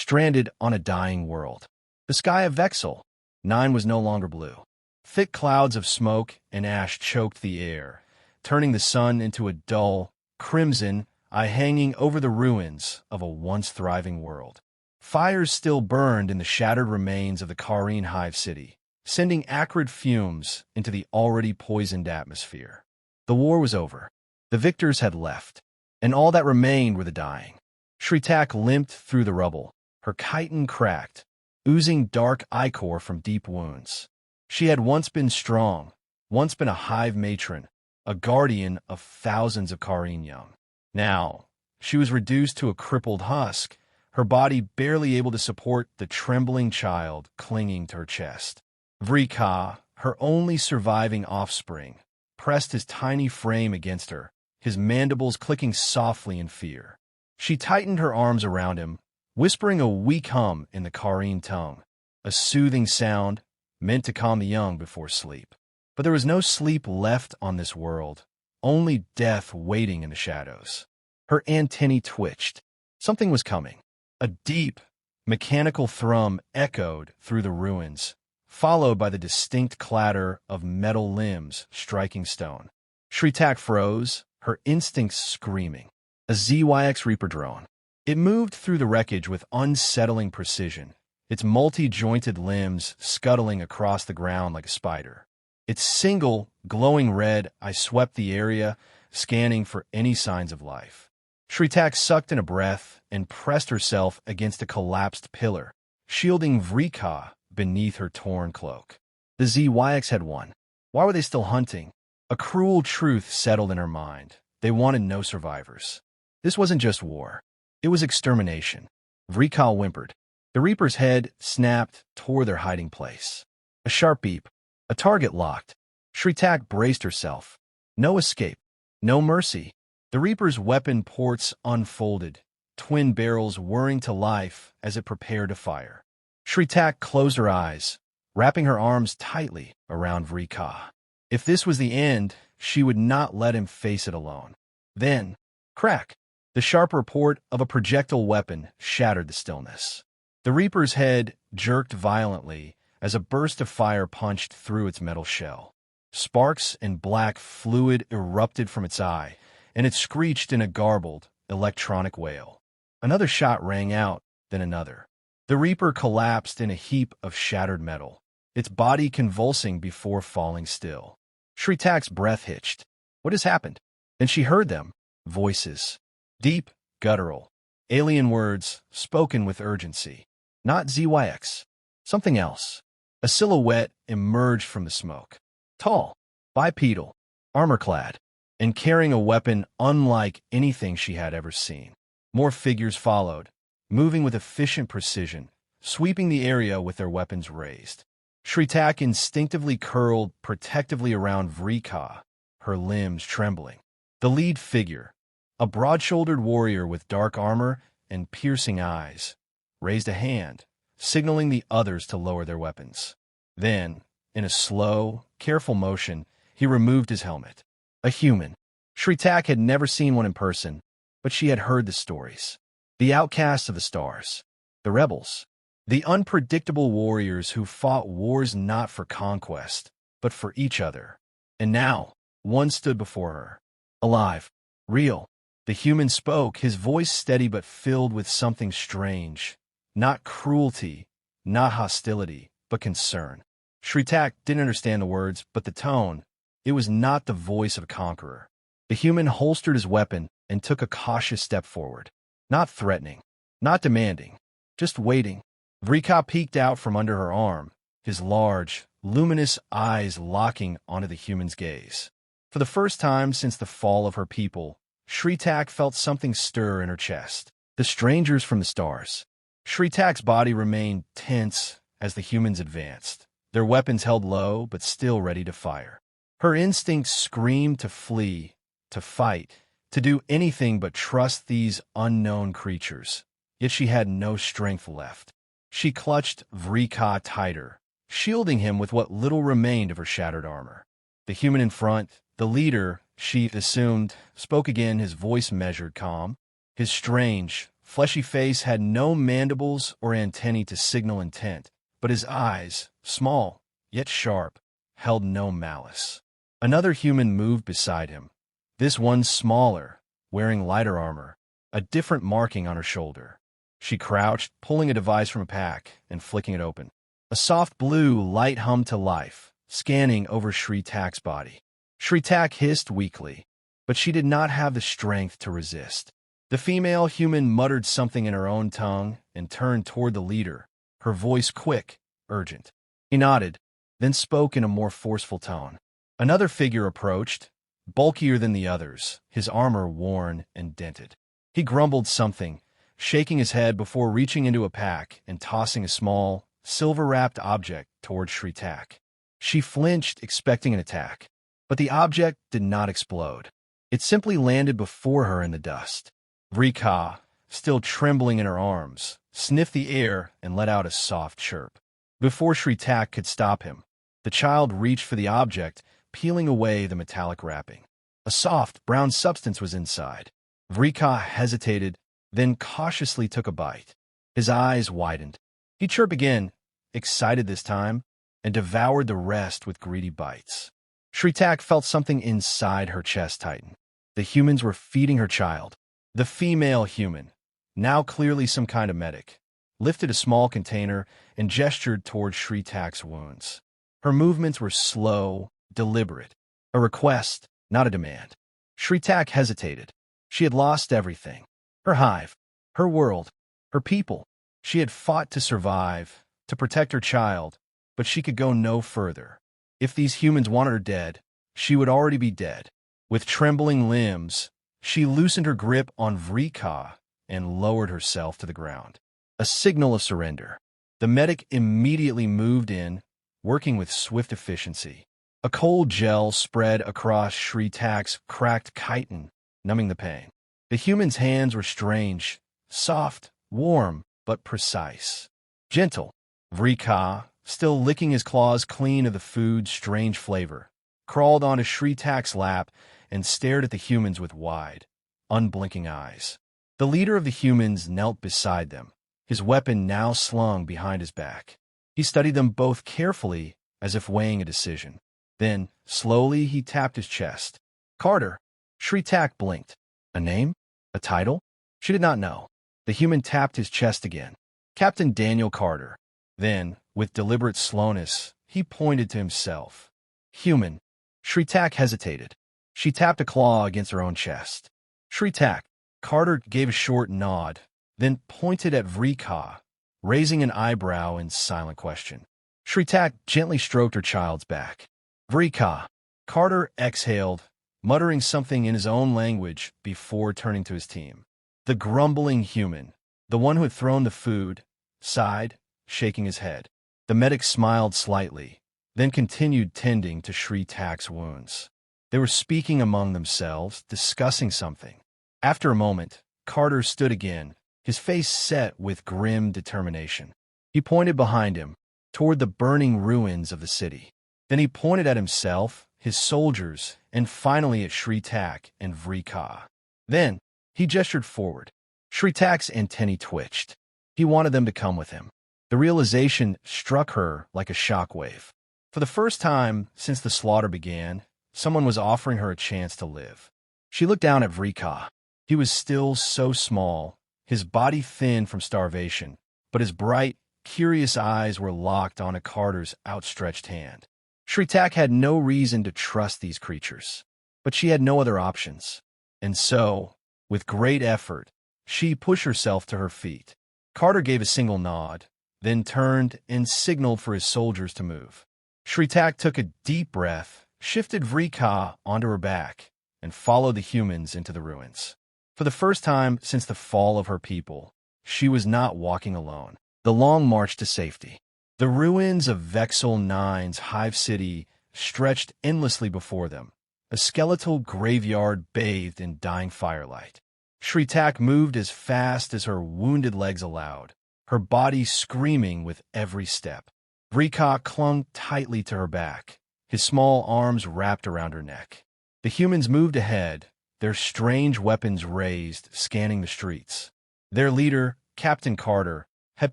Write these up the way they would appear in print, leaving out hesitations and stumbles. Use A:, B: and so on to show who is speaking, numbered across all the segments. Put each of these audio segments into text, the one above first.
A: stranded on a dying world. The sky of Vexel 9 was no longer blue. Thick clouds of smoke and ash choked the air, turning the sun into a dull, crimson eye hanging over the ruins of a once thriving world. Fires still burned in the shattered remains of the Karine hive city, sending acrid fumes into the already poisoned atmosphere. The war was over. The victors had left, and all that remained were the dying. Shritak limped through the rubble, her chitin cracked, oozing dark ichor from deep wounds. She had once been strong, once been a hive matron, a guardian of thousands of Karine young. Now, she was reduced to a crippled husk, her body barely able to support the trembling child clinging to her chest. Vrika, her only surviving offspring, pressed his tiny frame against her, his mandibles clicking softly in fear. She tightened her arms around him, whispering a weak hum in the Karine tongue, a soothing sound meant to calm the young before sleep. But there was no sleep left on this world, only death waiting in the shadows. Her antennae twitched. Something was coming. A deep, mechanical thrum echoed through the ruins, followed by the distinct clatter of metal limbs striking stone. Shritak froze, her instincts screaming. A ZYX Reaper drone. It moved through the wreckage with unsettling precision, its multi-jointed limbs scuttling across the ground like a spider. Its single, glowing red eye swept the area, scanning for any signs of life. Shritak sucked in a breath and pressed herself against a collapsed pillar, shielding Vrika beneath her torn cloak. The ZYX had won. Why were they still hunting? A cruel truth settled in her mind. They wanted no survivors. This wasn't just war. It was extermination. Vrika whimpered. The Reaper's head snapped toward their hiding place. A sharp beep. A target locked. Shritak braced herself. No escape. No mercy. The Reaper's weapon ports unfolded, twin barrels whirring to life as it prepared to fire. Shritak closed her eyes, wrapping her arms tightly around Vrika. If this was the end, she would not let him face it alone. Then, crack! The sharp report of a projectile weapon shattered the stillness. The Reaper's head jerked violently as a burst of fire punched through its metal shell. Sparks and black fluid erupted from its eye, and it screeched in a garbled, electronic wail. Another shot rang out, then another. The Reaper collapsed in a heap of shattered metal, its body convulsing before falling still. Shritak's breath hitched. What has happened? Then she heard them. Voices. Deep, guttural. Alien words, spoken with urgency. Not ZYX. Something else. A silhouette emerged from the smoke. Tall, bipedal, armor-clad, and carrying a weapon unlike anything she had ever seen. More figures followed, moving with efficient precision, sweeping the area with their weapons raised. Shritak instinctively curled protectively around Vrika, her limbs trembling. The lead figure, a broad-shouldered warrior with dark armor and piercing eyes, raised a hand, signaling the others to lower their weapons. Then, in a slow, careful motion, he removed his helmet. A human. Shritak had never seen one in person, but she had heard the stories. The outcasts of the stars. The rebels. The unpredictable warriors who fought wars not for conquest, but for each other. And now, one stood before her. Alive. Real. The human spoke, his voice steady but filled with something strange. Not cruelty, not hostility, but concern. Shritak didn't understand the words, but the tone. It was not the voice of a conqueror. The human holstered his weapon and took a cautious step forward. Not threatening, not demanding, just waiting. Vrika peeked out from under her arm, his large, luminous eyes locking onto the human's gaze. For the first time since the fall of her people, Shritak felt something stir in her chest. The strangers from the stars. Shritak's body remained tense as the humans advanced, their weapons held low but still ready to fire. Her instincts screamed to flee, to fight, to do anything but trust these unknown creatures, yet she had no strength left. She clutched Vrika tighter, shielding him with what little remained of her shattered armor. The human in front, the leader, she assumed, spoke again, his voice measured, calm. His strange, fleshy face had no mandibles or antennae to signal intent, but his eyes, small, yet sharp, held no malice. Another human moved beside him, this one smaller, wearing lighter armor, a different marking on her shoulder. She crouched, pulling a device from a pack and flicking it open. A soft blue light hummed to life, scanning over Shri Tak's body. Shri Tak hissed weakly, but she did not have the strength to resist. The female human muttered something in her own tongue and turned toward the leader, her voice quick, urgent. He nodded, then spoke in a more forceful tone. Another figure approached, bulkier than the others, his armor worn and dented. He grumbled something, shaking his head before reaching into a pack and tossing a small, silver-wrapped object toward Shri Tak. She flinched, expecting an attack, but the object did not explode. It simply landed before her in the dust. Vrika, still trembling in her arms, sniffed the air and let out a soft chirp. Before Shri Tak could stop him, the child reached for the object, peeling away the metallic wrapping. A soft, brown substance was inside. Vrika hesitated, then cautiously took a bite. His eyes widened. He chirped again, excited this time, and devoured the rest with greedy bites. Shri Tak felt something inside her chest tighten. The humans were feeding her child. The female human, now clearly some kind of medic, lifted a small container and gestured toward Shri Tak's wounds. Her movements were slow, deliberate. A request, not a demand. Shri Tak hesitated. She had lost everything. Her hive, her world, her people. She had fought to survive, to protect her child, but she could go no further. If these humans wanted her dead, she would already be dead. With trembling limbs, she loosened her grip on Vrika and lowered herself to the ground. A signal of surrender. The medic immediately moved in, working with swift efficiency. A cold gel spread across Shri Tak's cracked chitin, numbing the pain. The human's hands were strange, soft, warm, but precise. Gentle. Vrika, still licking his claws clean of the food's strange flavor, crawled onto Shri Tak's lap and stared at the humans with wide, unblinking eyes. The leader of the humans knelt beside them, his weapon now slung behind his back. He studied them both carefully, as if weighing a decision. Then, slowly, he tapped his chest. Carter. Shri Tak blinked. A name? A title? She did not know. The human tapped his chest again. Captain Daniel Carter. Then, with deliberate slowness, he pointed to himself. Human. Shri Tak hesitated. She tapped a claw against her own chest. Shri Tak. Carter gave a short nod, then pointed at Vrika, raising an eyebrow in silent question. Shri Tak gently stroked her child's back. Vrika. Carter exhaled, muttering something in his own language before turning to his team. The grumbling human, the one who had thrown the food, sighed, shaking his head. The medic smiled slightly, then continued tending to Shri Tak's wounds. They were speaking among themselves, discussing something. After a moment, Carter stood again, his face set with grim determination. He pointed behind him, toward the burning ruins of the city. Then he pointed at himself, his soldiers, and finally at Shri Tak and Vrika. Then, he gestured forward. Shri Tak's antennae twitched. He wanted them to come with him. The realization struck her like a shockwave. For the first time since the slaughter began, someone was offering her a chance to live. She looked down at Vrika. He was still so small, his body thin from starvation, but his bright, curious eyes were locked onto Carter's outstretched hand. Shri Tak had no reason to trust these creatures, but she had no other options. And so, with great effort, she pushed herself to her feet. Carter gave a single nod, then turned and signaled for his soldiers to move. Shri Tak took a deep breath, shifted Vrika onto her back, and followed the humans into the ruins. For the first time since the fall of her people, she was not walking alone. The long march to safety. The ruins of Vexel Nine's hive city stretched endlessly before them, a skeletal graveyard bathed in dying firelight. Shri Tak moved as fast as her wounded legs allowed, her body screaming with every step. Vrika clung tightly to her back, his small arms wrapped around her neck. The humans moved ahead, their strange weapons raised, scanning the streets. Their leader, Captain Carter, had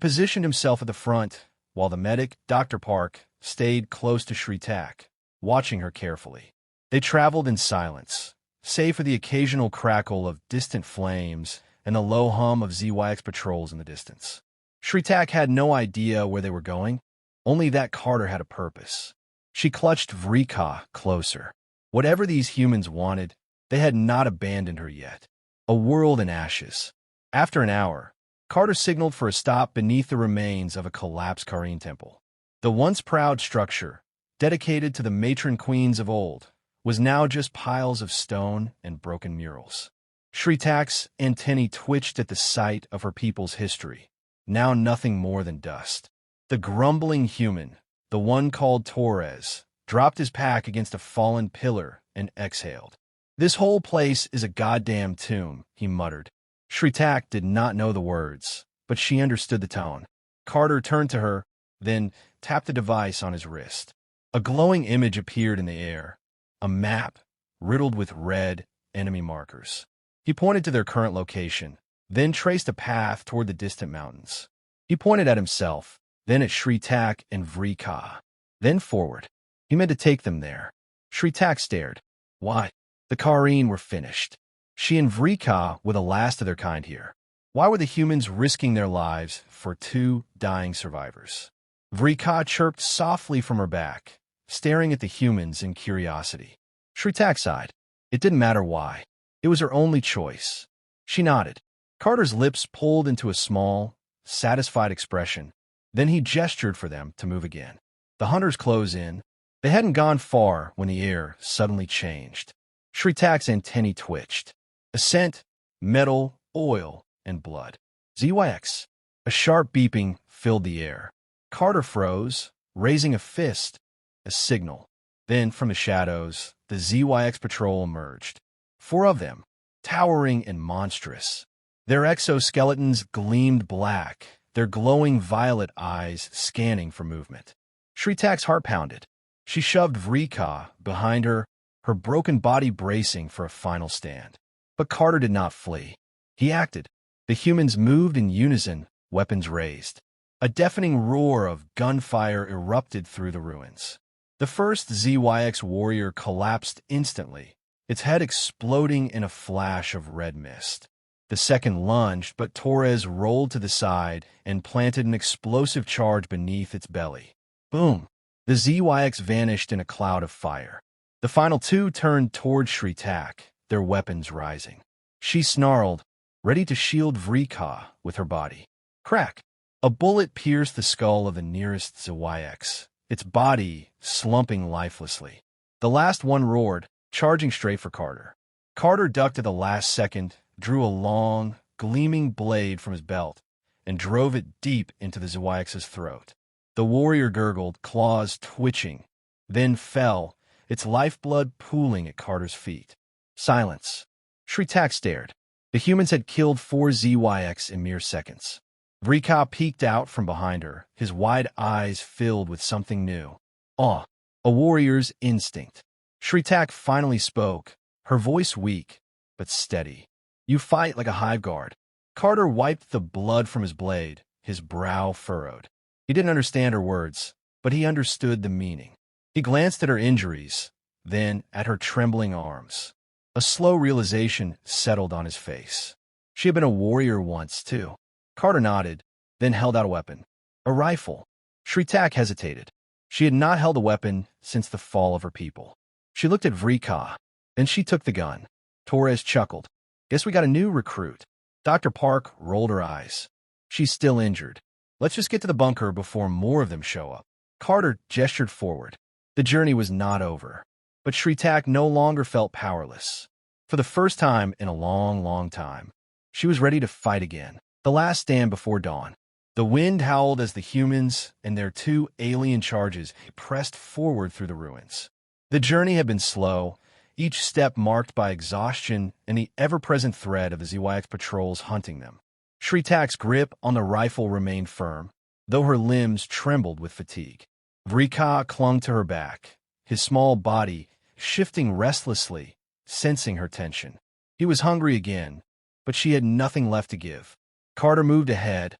A: positioned himself at the front, while the medic, Dr. Park, stayed close to Shritak, watching her carefully. They traveled in silence, save for the occasional crackle of distant flames and the low hum of ZYX patrols in the distance. Shritak had no idea where they were going, only that Carter had a purpose. She clutched Vrika closer. Whatever these humans wanted, they had not abandoned her yet. A world in ashes. After an hour, Carter signaled for a stop beneath the remains of a collapsed Kareen temple. The once proud structure, dedicated to the matron queens of old, was now just piles of stone and broken murals. Shritak's antennae twitched at the sight of her people's history, now nothing more than dust. The grumbling human, the one called Torres, dropped his pack against a fallen pillar and exhaled. "This whole place is a goddamn tomb," he muttered. Shritak did not know the words, but she understood the tone. Carter turned to her, then tapped the device on his wrist. A glowing image appeared in the air, a map riddled with red enemy markers. He pointed to their current location, then traced a path toward the distant mountains. He pointed at himself, then at Shritak and Vrika, then forward. He meant to take them there. Shritak stared. Why? The Kareen were finished. She and Vrika were the last of their kind here. Why were the humans risking their lives for two dying survivors? Vrika chirped softly from her back, staring at the humans in curiosity. Shritak sighed. It didn't matter why. It was her only choice. She nodded. Carter's lips pulled into a small, satisfied expression. Then he gestured for them to move again. The hunters closed in. They hadn't gone far when the air suddenly changed. Shritak's antennae twitched. A scent, metal, oil, and blood. ZYX. A sharp beeping filled the air. Carter froze, raising a fist, a signal. Then, from the shadows, the ZYX patrol emerged. 4 of them, towering and monstrous. Their exoskeletons gleamed black, their glowing violet eyes scanning for movement. Shritak's heart pounded. She shoved Vrika behind her, her broken body bracing for a final stand. But Carter did not flee. He acted. The humans moved in unison, weapons raised. A deafening roar of gunfire erupted through the ruins. The first ZYX warrior collapsed instantly, its head exploding in a flash of red mist. The second lunged, but Torres rolled to the side and planted an explosive charge beneath its belly. Boom! The ZYX vanished in a cloud of fire. The final 2 turned toward Shritak, their weapons rising. She snarled, ready to shield Vrika with her body. Crack! A bullet pierced the skull of the nearest ZYX, its body slumping lifelessly. The last one roared, charging straight for Carter. Carter ducked at the last second, drew a long, gleaming blade from his belt, and drove it deep into the ZYX's throat. The warrior gurgled, claws twitching, then fell, its lifeblood pooling at Carter's feet. Silence. Shritak stared. The humans had killed 4 ZYX in mere seconds. Vrika peeked out from behind her, his wide eyes filled with something new. Awe. A warrior's instinct. Shritak finally spoke, her voice weak, but steady. You fight like a hive guard. Carter wiped the blood from his blade, his brow furrowed. He didn't understand her words, but he understood the meaning. He glanced at her injuries, then at her trembling arms. A slow realization settled on his face. She had been a warrior once, too. Carter nodded, then held out a weapon. A rifle. Shritak hesitated. She had not held a weapon since the fall of her people. She looked at Vrika, then she took the gun. Torres chuckled. Guess we got a new recruit. Dr. Park rolled her eyes. She's still injured. Let's just get to the bunker before more of them show up. Carter gestured forward. The journey was not over. But Shritak no longer felt powerless. For the first time in a long, long time, she was ready to fight again. The last stand before dawn. The wind howled as the humans and their 2 alien charges pressed forward through the ruins. The journey had been slow, each step marked by exhaustion and the ever-present threat of the ZYX patrols hunting them. Shritak's grip on the rifle remained firm, though her limbs trembled with fatigue. Vrika clung to her back, his small body shifting restlessly, sensing her tension. He was hungry again, but she had nothing left to give. Carter moved ahead,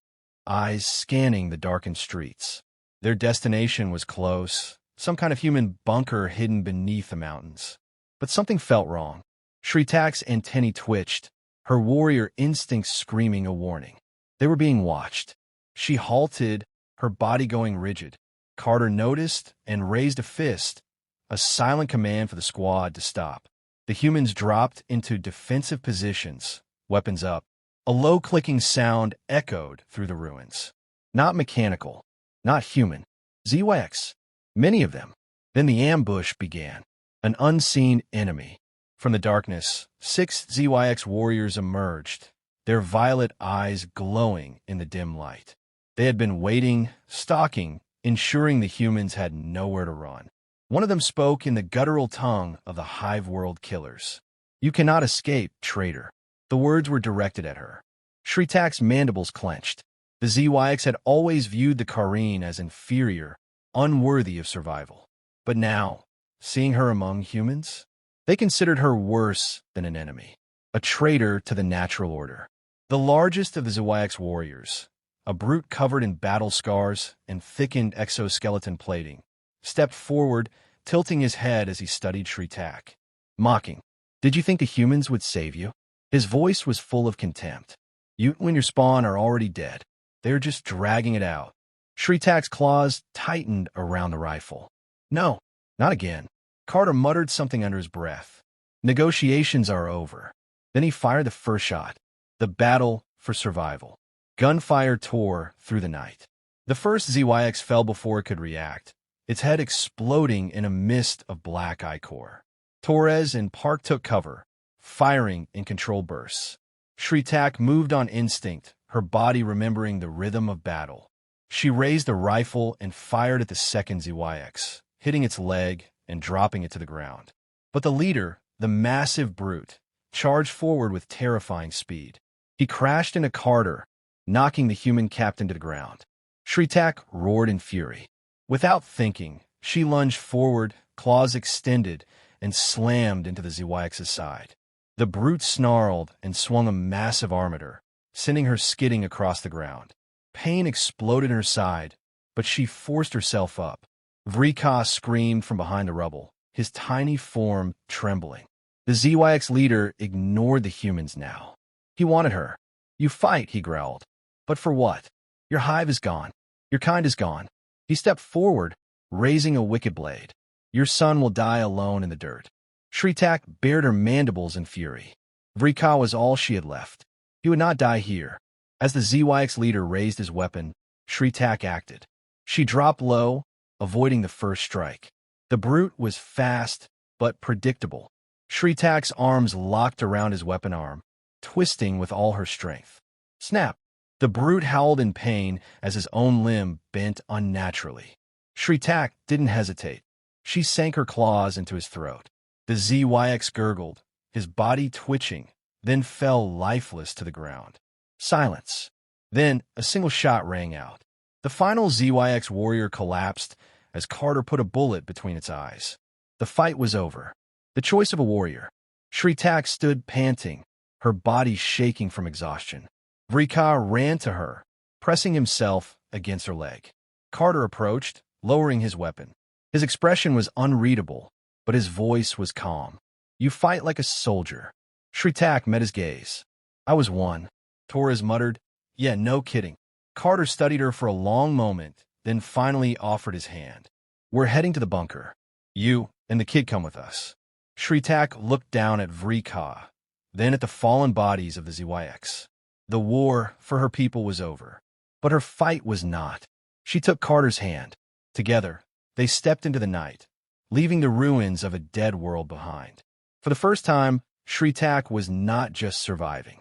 A: eyes scanning the darkened streets. Their destination was close, some kind of human bunker hidden beneath the mountains. But something felt wrong. Shritak's antennae twitched, her warrior instincts screaming a warning. They were being watched. She halted, her body going rigid. Carter noticed and raised a fist, a silent command for the squad to stop. The humans dropped into defensive positions, weapons up. A low clicking sound echoed through the ruins. Not mechanical, not human. ZYX. Many of them. Then the ambush began. An unseen enemy. From the darkness, 6 ZYX warriors emerged, their violet eyes glowing in the dim light. They had been waiting, stalking, ensuring the humans had nowhere to run. One of them spoke in the guttural tongue of the Hive World killers. "You cannot escape, traitor." The words were directed at her. Shritak's mandibles clenched. The ZYX had always viewed the Kareen as inferior, unworthy of survival. But now, seeing her among humans, they considered her worse than an enemy, a traitor to the natural order. The largest of the ZYX warriors, a brute covered in battle scars and thickened exoskeleton plating, stepped forward, tilting his head as he studied Shritak. Mocking. "Did you think the humans would save you?" His voice was full of contempt. "You and your spawn are already dead. They're just dragging it out." Shritak's claws tightened around the rifle. "No, not again." Carter muttered something under his breath. "Negotiations are over." Then he fired the first shot. The battle for survival. Gunfire tore through the night. The first ZYX fell before it could react, its head exploding in a mist of black ichor. Torres and Park took cover, firing in controlled bursts. Shritak moved on instinct, her body remembering the rhythm of battle. She raised the rifle and fired at the second ZYX, hitting its leg and dropping it to the ground. But the leader, the massive brute, charged forward with terrifying speed. He crashed into Carter, knocking the human captain to the ground. Shritak roared in fury. Without thinking, she lunged forward, claws extended, and slammed into the ZYX's side. The brute snarled and swung a massive armature, sending her skidding across the ground. Pain exploded in her side, but she forced herself up. Vrika screamed from behind the rubble, his tiny form trembling. The ZYX leader ignored the humans now. He wanted her. "You fight," he growled. "But for what? Your hive is gone. Your kind is gone." He stepped forward, raising a wicked blade. "Your son will die alone in the dirt." Shritak bared her mandibles in fury. Vrika was all she had left. He would not die here. As the ZYX leader raised his weapon, Shritak acted. She dropped low, avoiding the first strike. The brute was fast, but predictable. Shritak's arms locked around his weapon arm, twisting with all her strength. Snap! The brute howled in pain as his own limb bent unnaturally. Shritak didn't hesitate. She sank her claws into his throat. The ZYX gurgled, his body twitching, then fell lifeless to the ground. Silence. Then a single shot rang out. The final ZYX warrior collapsed as Carter put a bullet between its eyes. The fight was over. The choice of a warrior. Shritak stood panting, her body shaking from exhaustion. Vrika ran to her, pressing himself against her leg. Carter approached, lowering his weapon. His expression was unreadable, but his voice was calm. "You fight like a soldier." Shritak met his gaze. "I was one." Torres muttered, "Yeah, no kidding." Carter studied her for a long moment, then finally offered his hand. "We're heading to the bunker. You and the kid come with us." Shritak looked down at Vrika, then at the fallen bodies of the ZYX. The war for her people was over, but her fight was not. She took Carter's hand. Together, they stepped into the night, leaving the ruins of a dead world behind. For the first time, Shritak was not just surviving.